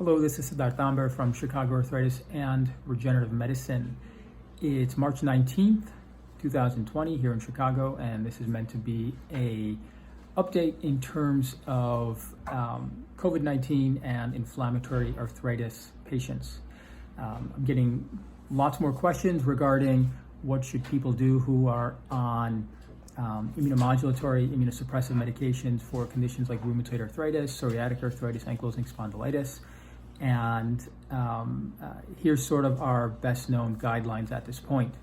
Hello, this is Siddharth Amber from Chicago Arthritis and Regenerative Medicine. It's March 19th, 2020 here in Chicago, and this is meant to be a update in terms of COVID-19 and inflammatory arthritis patients. I'm getting lots more questions regarding what should people do who are on immunomodulatory, immunosuppressive medications for conditions like rheumatoid arthritis, psoriatic arthritis, ankylosing spondylitis. And here's sort of our best known guidelines at this point.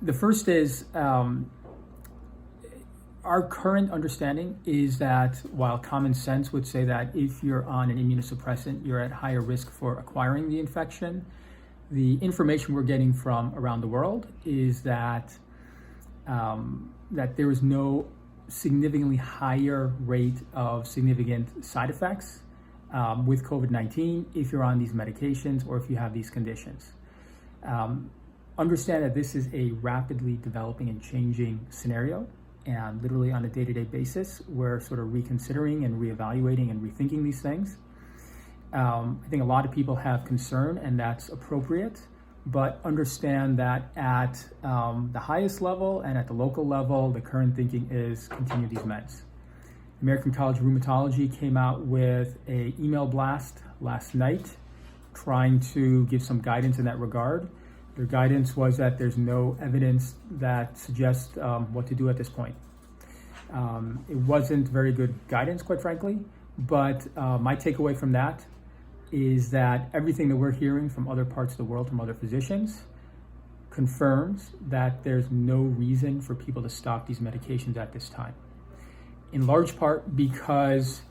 The first is our current understanding is that while common sense would say that if you're on an immunosuppressant, you're at higher risk for acquiring the infection, the information we're getting from around the world is that that there is no significantly higher rate of significant side effects with COVID-19 if you're on these medications or if you have these conditions. Understand that this is a rapidly developing and changing scenario, and literally on a day-to-day basis, we're sort of reconsidering and reevaluating and rethinking these things. I think a lot of people have concern, and that's appropriate, but understand that at the highest level and at the local level, the current thinking is continue these meds. American College of Rheumatology came out with an email blast last night trying to give some guidance in that regard. Their guidance was that there's no evidence that suggests what to do at this point. It wasn't very good guidance, quite frankly, but my takeaway from that is that everything that we're hearing from other parts of the world, from other physicians, confirms that there's no reason for people to stop these medications at this time. In large part because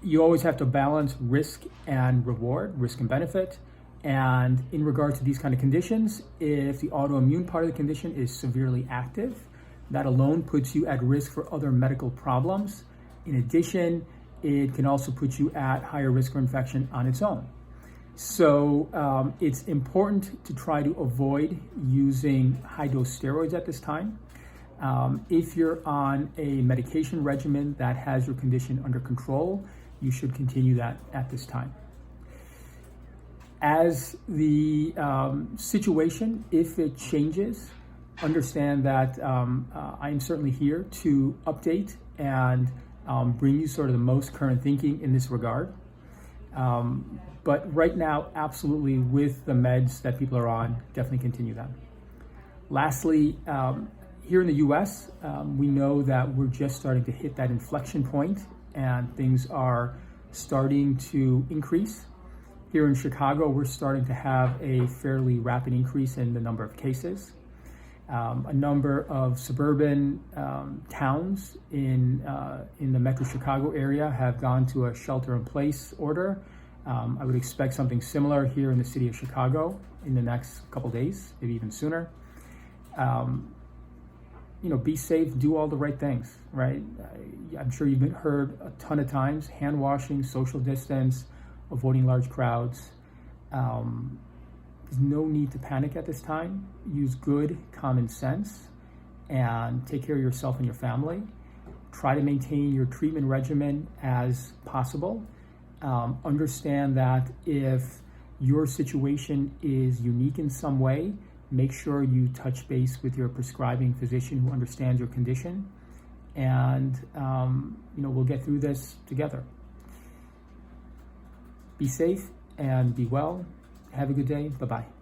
you always have to balance risk and reward, risk and benefit. And in regard to these kind of conditions, if the autoimmune part of the condition is severely active, that alone puts you at risk for other medical problems. In addition, it can also put you at higher risk for infection on its own. So it's important to try to avoid using high-dose steroids at this time. If you're on a medication regimen that has your condition under control, you should continue that at this time. As the situation, if it changes, understand that I am certainly here to update and bring you sort of the most current thinking in this regard. But right now, absolutely, with the meds that people are on, definitely continue that. Lastly, here in the US, we know that we're just starting to hit that inflection point and things are starting to increase. Here in Chicago, we're starting to have a fairly rapid increase in the number of cases. A number of suburban towns in the Metro Chicago area have gone to a shelter-in-place order. I would expect something similar here in the city of Chicago in the next couple days, maybe even sooner. Be safe, do all the right things, right? I'm sure you've heard a ton of times, hand washing, social distance, avoiding large crowds. There's no need to panic at this time. Use good common sense and take care of yourself and your family. Try to maintain your treatment regimen as possible. Understand that if your situation is unique in some way, make sure you touch base with your prescribing physician who understands your condition, and we'll get through this together. Be safe and be well. Have a good day. Bye-bye.